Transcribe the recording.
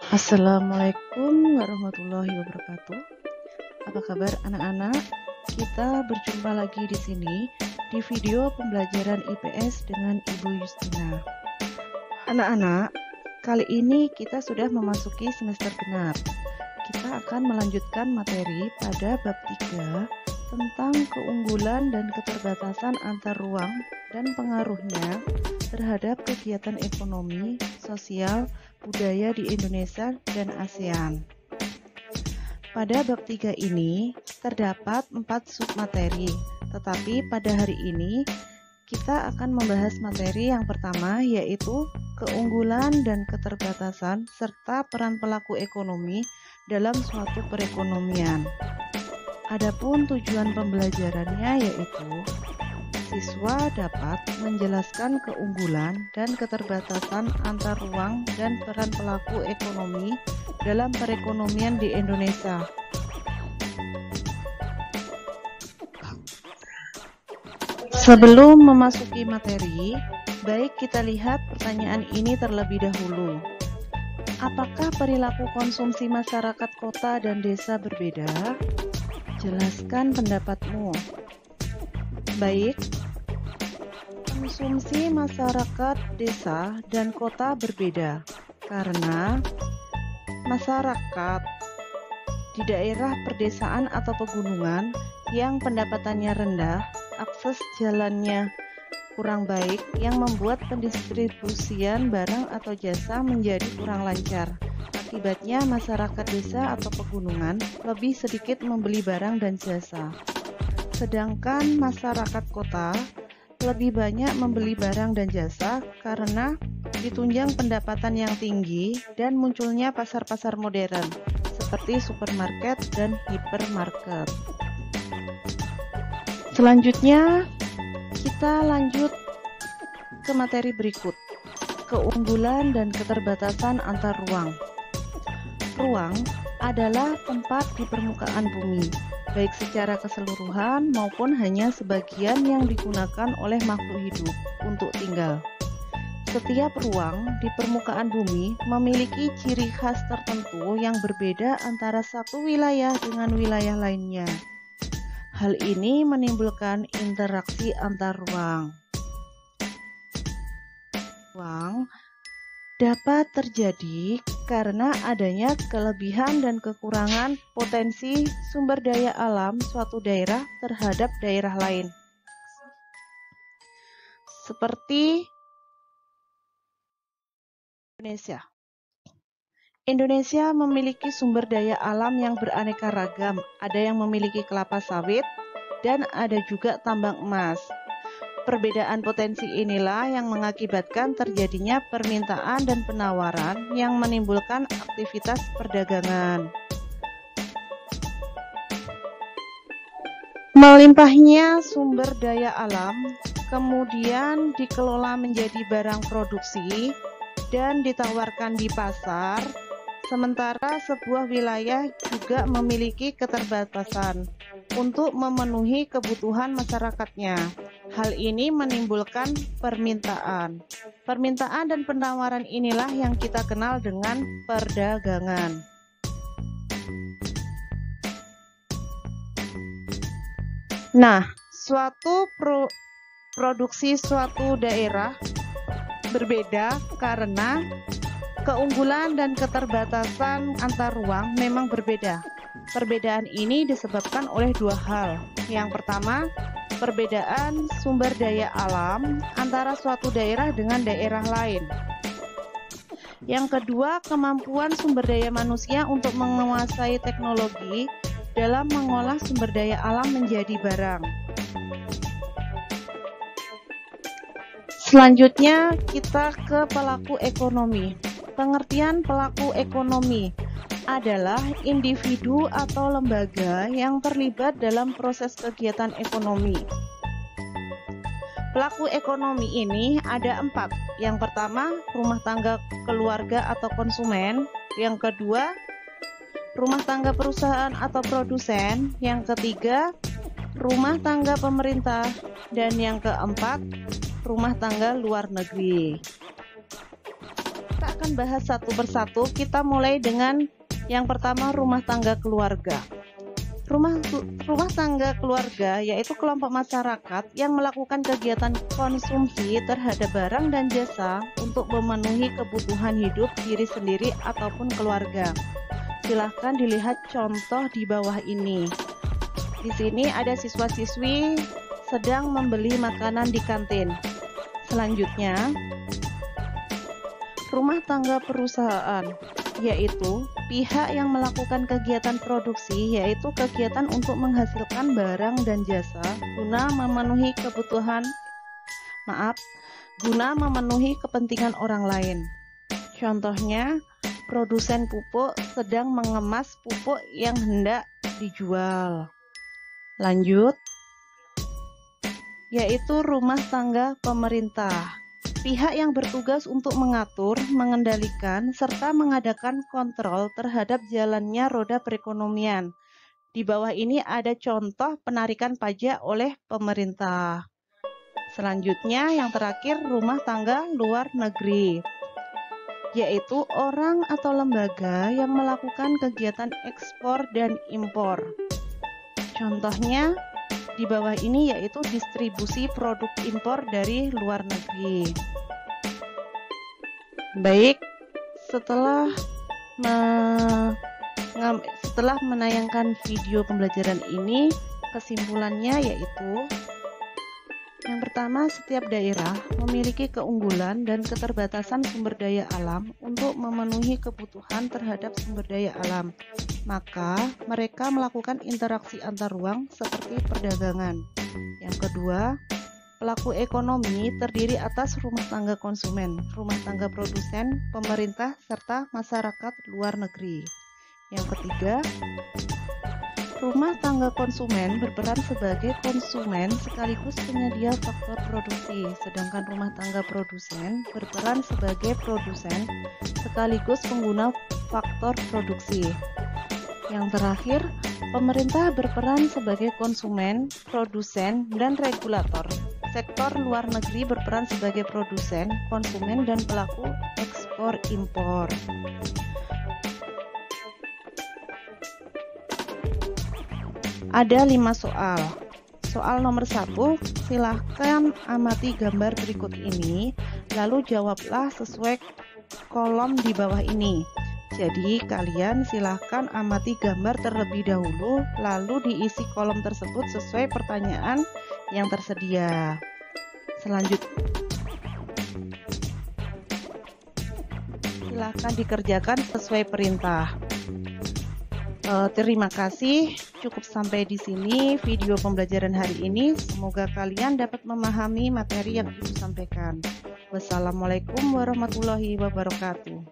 Assalamualaikum warahmatullahi wabarakatuh. Apa kabar anak-anak? Kita berjumpa lagi di sini di video pembelajaran IPS dengan Ibu Justina. Anak-anak, kali ini kita sudah memasuki semester genap. Kita akan melanjutkan materi pada bab 3 tentang keunggulan dan keterbatasan antar ruang dan pengaruhnya terhadap kegiatan ekonomi, sosial, budaya di Indonesia dan ASEAN. Pada bab 3 ini terdapat 4 submateri, tetapi pada hari ini kita akan membahas materi yang pertama, yaitu keunggulan dan keterbatasan serta peran pelaku ekonomi dalam suatu perekonomian. Adapun tujuan pembelajarannya yaitu siswa dapat menjelaskan keunggulan dan keterbatasan antar ruang dan peran pelaku ekonomi dalam perekonomian di Indonesia. Sebelum memasuki materi, baik kita lihat pertanyaan ini terlebih dahulu. Apakah perilaku konsumsi masyarakat kota dan desa berbeda? Jelaskan pendapatmu. Baik, konsumsi masyarakat desa dan kota berbeda karena masyarakat di daerah perdesaan atau pegunungan yang pendapatannya rendah, akses jalannya kurang baik yang membuat pendistribusian barang atau jasa menjadi kurang lancar. Akibatnya masyarakat desa atau pegunungan lebih sedikit membeli barang dan jasa. Sedangkan masyarakat kota lebih banyak membeli barang dan jasa karena ditunjang pendapatan yang tinggi dan munculnya pasar-pasar modern seperti supermarket dan hipermarket. Selanjutnya kita lanjut ke materi berikut, keunggulan dan keterbatasan antar ruang. Ruang adalah tempat di permukaan bumi, baik secara keseluruhan maupun hanya sebagian yang digunakan oleh makhluk hidup untuk tinggal. Setiap ruang di permukaan bumi memiliki ciri khas tertentu yang berbeda antara satu wilayah dengan wilayah lainnya. Hal ini menimbulkan interaksi antar ruang. Ruang dapat terjadi karena adanya kelebihan dan kekurangan potensi sumber daya alam suatu daerah terhadap daerah lain. Seperti Indonesia. Indonesia memiliki sumber daya alam yang beraneka ragam. Ada yang memiliki kelapa sawit dan ada juga tambang emas. Perbedaan potensi inilah yang mengakibatkan terjadinya permintaan dan penawaran yang menimbulkan aktivitas perdagangan. Melimpahnya sumber daya alam kemudian dikelola menjadi barang produksi dan ditawarkan di pasar, sementara sebuah wilayah juga memiliki keterbatasan untuk memenuhi kebutuhan masyarakatnya. Hal ini menimbulkan permintaan. Permintaan dan penawaran inilah yang kita kenal dengan perdagangan. Nah, suatu produksi suatu daerah berbeda karena keunggulan dan keterbatasan antar ruang memang berbeda. Perbedaan ini disebabkan oleh dua hal. Yang pertama, perbedaan sumber daya alam antara suatu daerah dengan daerah lain. Yang kedua, kemampuan sumber daya manusia untuk menguasai teknologi dalam mengolah sumber daya alam menjadi barang. Selanjutnya kita ke pelaku ekonomi. Pengertian pelaku ekonomi adalah individu atau lembaga yang terlibat dalam proses kegiatan ekonomi. Pelaku ekonomi ini ada 4. Yang pertama, rumah tangga keluarga atau konsumen. Yang kedua, rumah tangga perusahaan atau produsen. Yang ketiga, rumah tangga pemerintah. Dan yang keempat, rumah tangga luar negeri. Kita akan bahas satu persatu. Kita mulai dengan yang pertama, rumah tangga keluarga. Rumah tangga keluarga yaitu kelompok masyarakat yang melakukan kegiatan konsumsi terhadap barang dan jasa untuk memenuhi kebutuhan hidup diri sendiri ataupun keluarga. Silahkan dilihat contoh di bawah ini. Di sini ada siswa-siswi sedang membeli makanan di kantin. Selanjutnya, rumah tangga perusahaan, yaitu pihak yang melakukan kegiatan produksi, yaitu kegiatan untuk menghasilkan barang dan jasa guna memenuhi kepentingan orang lain. Contohnya, produsen pupuk sedang mengemas pupuk yang hendak dijual. Lanjut, yaitu rumah tangga pemerintah. Pihak yang bertugas untuk mengatur, mengendalikan, serta mengadakan kontrol terhadap jalannya roda perekonomian. Di bawah ini ada contoh penarikan pajak oleh pemerintah. Selanjutnya, yang terakhir, rumah tangga luar negeri, yaitu orang atau lembaga yang melakukan kegiatan ekspor dan impor. Contohnya di bawah ini yaitu distribusi produk impor dari luar negeri. Baik, setelah menayangkan video pembelajaran ini, kesimpulannya yaitu yang pertama, setiap daerah memiliki keunggulan dan keterbatasan sumber daya alam untuk memenuhi kebutuhan terhadap sumber daya alam. Maka, mereka melakukan interaksi antar ruang seperti perdagangan. Yang kedua, pelaku ekonomi terdiri atas rumah tangga konsumen, rumah tangga produsen, pemerintah, serta masyarakat luar negeri. Yang ketiga, rumah tangga konsumen berperan sebagai konsumen sekaligus penyedia faktor produksi, sedangkan rumah tangga produsen berperan sebagai produsen sekaligus pengguna faktor produksi. Yang terakhir, pemerintah berperan sebagai konsumen, produsen, dan regulator. Sektor luar negeri berperan sebagai produsen, konsumen, dan pelaku ekspor impor. Ada 5 soal. Soal nomor 1, silahkan amati gambar berikut ini, lalu jawablah sesuai kolom di bawah ini. Jadi kalian silahkan amati gambar terlebih dahulu, lalu diisi kolom tersebut sesuai pertanyaan yang tersedia. Selanjutnya, silahkan dikerjakan sesuai perintah. Terima kasih. Cukup sampai di sini video pembelajaran hari ini. Semoga kalian dapat memahami materi yang Ibu sampaikan. Wassalamualaikum warahmatullahi wabarakatuh.